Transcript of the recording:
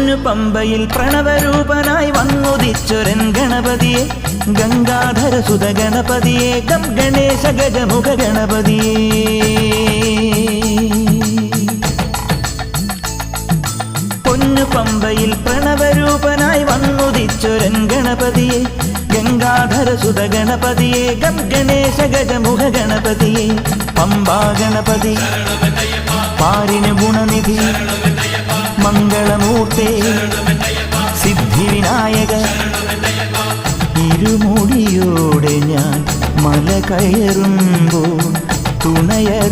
പൊന്നു പമ്പയിൽ പ്രണവരൂപനായി വന്നുദിച്ചൊരൻ ഗണപതിയെ ഗംഗാധര സുത ഗണപതിയെ ഗം ഗണേശ ഗജമുഖ ഗണപതിയെ പൊന്നു പമ്പയിൽ പ്രണവരൂപനായി വന്നുദിച്ചൊരൻ ഗണപതിയെ ഗംഗാധര സുത ഗണപതിയെ ഗം ഗണേശ ഗജമുഖ ഗണപതിയെ പമ്പാ ഗണപതി പാരിന് ഗുണനിധി മംഗളമൂർത്തേ സിദ്ധിവിനായക ഇരുമുടിയോടെ ഞാൻ മല കയറുമ്പോൾ തുണയ